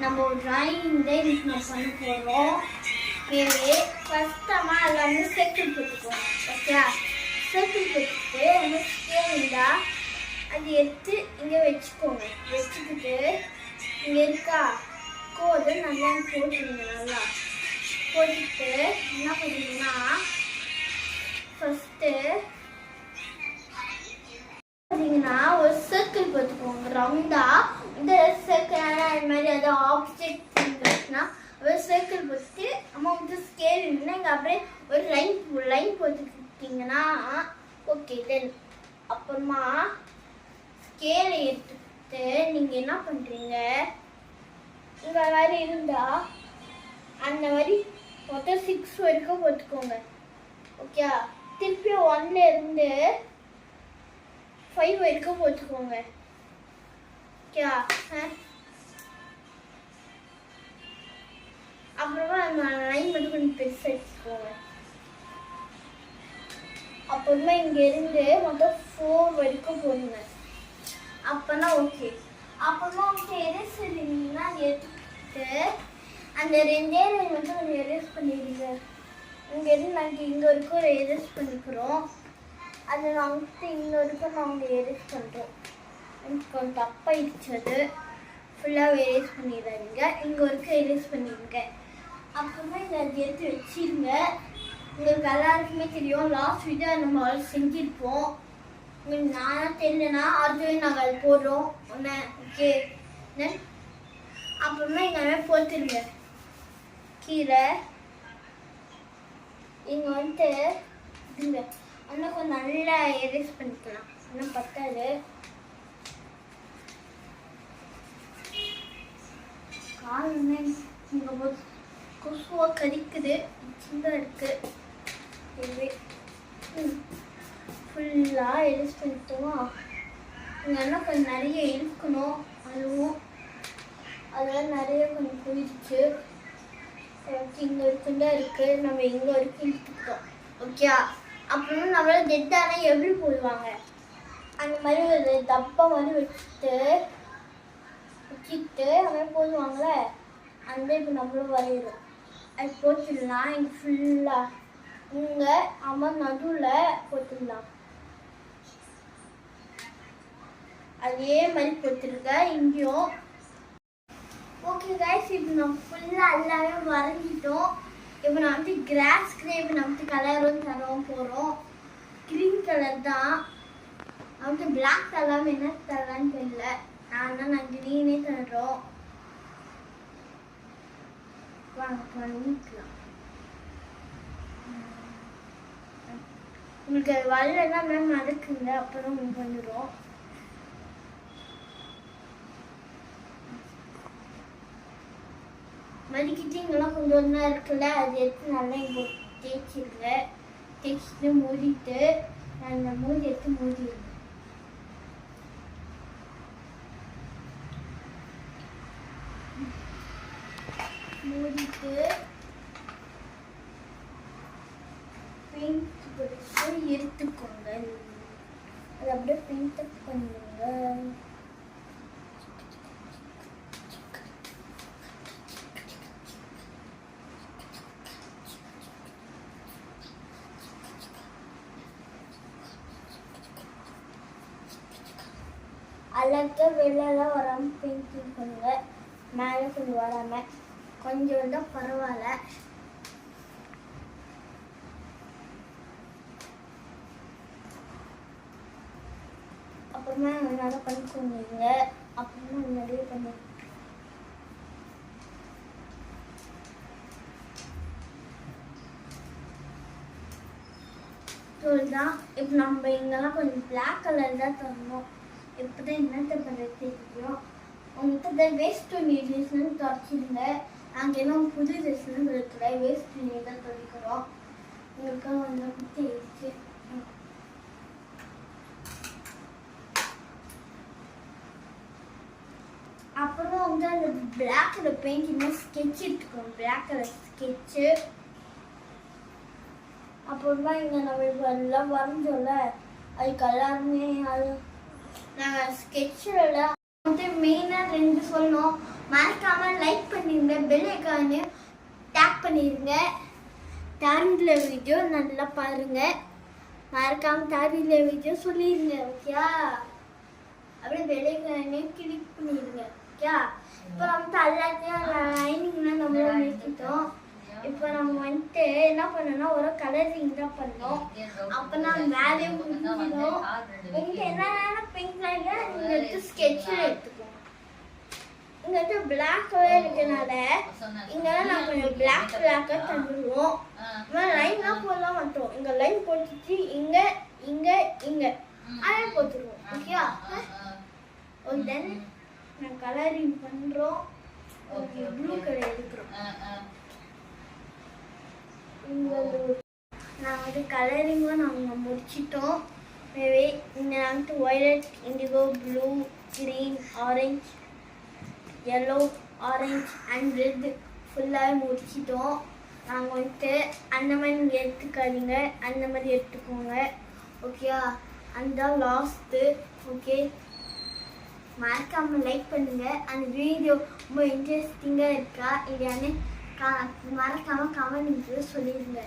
நம்ம ஒரு டிராயிங் இன்னைக்கு நம்ம பண்ண போகிறோம். ஃபஸ்ட்டமாக அதில் வந்து சர்க்கிள் போட்டுக்குவோம். ஓகே, சர்க்கிள் போட்டுட்டு நம்ம ஸ்கேல் இருந்தால் அது எடுத்து இங்கே வச்சுக்கோங்க. வச்சுக்கிட்டு இங்கே இருக்கா கோடு நல்லா போட்டுருங்க. நல்லா போட்டுட்டு என்ன பண்ணுறீங்கன்னா ஃபஸ்ட்டு பார்த்தீங்கன்னா ஒரு சர்க்கிள் போட்டுக்கோங்க. ரவுண்டாக இந்த சர்க்கிள் அது மாதிரி ஏதாவது ஆப்ஜெக்ட் இருந்துச்சுன்னா ஒரு சர்க்கிள் போட்டு நம்ம வந்து ஸ்கேல் இருந்தால் இங்கே அப்படியே ஒரு லைன் போட்டுக்கிட்டிங்கன்னா ஓகே. தென் அப்புறமா ஸ்கேலை எடுத்துக்கிட்டு நீங்கள் என்ன பண்ணுறீங்க, இங்கே மாதிரி இருந்தால் அந்த மாதிரி மொத்தம் 6 வரைக்கும் போட்டுக்கோங்க. ஓகே, திருப்பி 1ல இருந்து 5 வரைக்கும் போட்டுக்கோங்க. ஓகே, அப்புறமா அந்த லைன் மட்டும் கொஞ்சம் பெருசாக வச்சுக்கோங்க. அப்புறமா இங்கேருந்து மொத்தம் 4 வரைக்கும் போடுங்க. அப்போனா ஓகே. அப்புறமா உங்களுக்கு எரேஸ் இருந்தீங்கன்னா எடுத்துக்கிட்டு அந்த 2 மட்டும் கொஞ்சம் எரேஸ் பண்ணிடுங்க. இங்கேருந்து நாங்கள் இங்கே வரைக்கும் ஒரு எரேஸ் பண்ணிக்கிறோம். அது நாங்கள் இங்கே வரைக்கும் நாங்கள் எரேஸ் பண்ணுறோம். எனக்கு கொஞ்சம் தப்பாயிடுச்சு. அது ஃபுல்லாக எரேஸ் பண்ணிடுறாங்க. இங்கே வரைக்கும் எரேஸ் பண்ணிடுங்க. அப்புறமா இதை எடுத்து வச்சிருங்க. உங்களுக்கு எல்லாருக்குமே தெரியும், லாஸ்ட் வீடியோ நம்ம செஞ்சுருப்போம். உங்களுக்கு நானும் தெரியலனா அதுவே நாங்கள் அது போடுறோம் ஒன்று. ஓகே, அப்புறமா இங்கே போட்டுருங்க. கீரை இங்கே வந்துட்டு இதுங்க இன்னும் கொஞ்சம் நல்லா எரேஸ் பண்ணிக்கலாம். இன்னும் பத்தாது. காலமே இங்கே போது கொசுவாக கடிக்குது. சின்னதாக இருக்குது. ஃபுல்லாக எரேஸ் பண்ணிட்டோமா? இங்கே என்ன கொஞ்சம் நிறைய இழுக்கணும். அதெல்லாம் நிறைய கொஞ்சம் போயிடுச்சு. இங்கே இருக்குண்டா இருக்குது. நம்ம இங்கே வரைக்கும் இழுத்துக்கிட்டோம். ஓகே, அப்புறம் நம்மளால டெட்டானா எப்படி போடுவாங்க அந்த மாதிரி ஒரு டப்பா மாதிரி வச்சுட்டு அந்த போடுவாங்களே அந்த இப்போ நம்மளும் வரையிடும். அது போட்டுடலாம். இங்கே ஃபுல்லாக இங்கே அம்மா நடுவில் போட்டுடலாம். அதே மாதிரி போட்டுருக்க இங்கேயும். ஓகே கைஸ், இப்போ நம்ம ஃபுல்லாக எல்லாமே வரைஞ்சிட்டோம். இப்போ நான் வந்து கிராஸ் கிரேப் நமக்கு கலரும் தரவும் போகிறோம். க்ரீன் கலர் தான். நமக்கு பிளாக் கலர் என்ன தரலான்னு தெரியல. நான் க்ரீனே தர்றோம். வாங்க பண்ணிக்கலாம். உங்களுக்கு அது வரலன்னா மேம் மறக்குங்க. அப்புறம் உங்களுக்கு வந்துடும். மதிக்கிட்டு இங்கெல்லாம் கொஞ்சம் ஒன்றா இருக்குல்ல, அது எடுத்து நல்லா இங்கே தேய்ச்சிருங்க. தேய்ச்சிட்டு மூடிட்டு அந்த மூடி எடுத்து மூடிடுங்க. மூடிட்டு பெயிண்ட் போட்டு எடுத்துக்கோங்க. அது அப்படியே பெயிண்ட் அப் பண்ணுங்க. அழகாக வெளிலலாம் வராமல் பெயிண்டிங் பண்ணுங்க. மேலே கொஞ்சம் வராமல் கொஞ்சம் வந்தால் பரவாயில்ல. அப்புறமா நல்லா பண்ணிக்கோங்க. அப்புறமா நிறைய பண்ணி தான். இப்போ நம்ம இங்கெல்லாம் கொஞ்சம் பிளாக் கலர் தான் தரணும். இப்போதான் என்னத்தை பண்ணுறது தெரியும். உங்கள்கிட்ட வேஸ்ட் துணி ட்ரெஸ்ன்னு துடைச்சிருங்க. நாங்கள் என்ன புது ட்ரெஸ்ன்னு இருக்கிற வேஸ்ட் துணியை தான் துடைக்கிறோம். உங்களுக்கு வந்து குத்திடுச்சு. அப்புறம் வந்து அந்த பிளாக் கலர் பெயிண்ட் இன்னும் ஸ்கெட்ச் எடுத்துக்கோங்க. Black colour sketch. அப்புறமா இங்கே நம்ம இப்போ எல்லாம் வரைஞ்சோம்ல, அதுக்கு எல்லாருமே அது நாங்கள் ஸ்கெட்சில் வந்து மெயினாக 2 சொல்லணும். மறக்காம லைக் பண்ணிருங்க, பெல் ஐகானை டேப் பண்ணிருங்க. தாரில வீடியோ நல்லா பாருங்க. மறக்காம தாரில வீடியோ சொல்லிருங்க. ஓகேயா? அப்படியே பெல் ஐகானை கிளிக் பண்ணிருங்க. ஓகேயா? இப்போ நம்ம எல்லாத்தையும் லைனிங்லாம் நம்ம முடிச்சிட்டோம். இப்போ நம்ம வந்துட்டு என்ன பண்ணோம்னா ஒரு கலரிங் தான் பண்ணோம். அப்போ நான் வேலையை முடிஞ்சிடும். உங்களுக்கு என்னென்ன பிங்க் லைன்ல நீங்கள் எடுத்து ஸ்கெட்சில் எடுத்துக்கோங்க. இங்கே வந்து பிளாக் கலர் இருக்கனால இங்கெல்லாம் நான் கொஞ்சம் பிளாக்காக தந்துடுவோம். லைன்லாம் போடலாம் மாட்டோம். இங்கே லைன் போட்டுச்சு இங்கே இங்கே இங்கே அதெல்லாம் போட்டுருவோம். ஓகேயா? ஒரு தென் நான் கலரிங் பண்ணுறோம். ஓகே, ப்ளூ கலர் எடுக்கிறோம். நான் வந்து கலரிங்கும் நாங்கள் முடிச்சிட்டோம். மேபி இங்கே வந்துட்டு violet, indigo, blue, green, orange, yellow, orange and red ஃபுல்லாகவே முடிச்சிட்டோம். நாங்கள் வந்துட்டு அந்த மாதிரி நீங்கள் எடுத்துக்காதீங்க, அந்த மாதிரி எடுத்துக்கோங்க. ஓகேயா? அந்த லாஸ்ட்டு. ஓகே, மறக்காமல் லைக் பண்ணுங்கள். அந்த வீடியோ ரொம்ப இன்ட்ரெஸ்டிங்காக இருக்கா இல்லையான்னு மறக்காமல் கமெண்ட் சொல்லிடுங்க.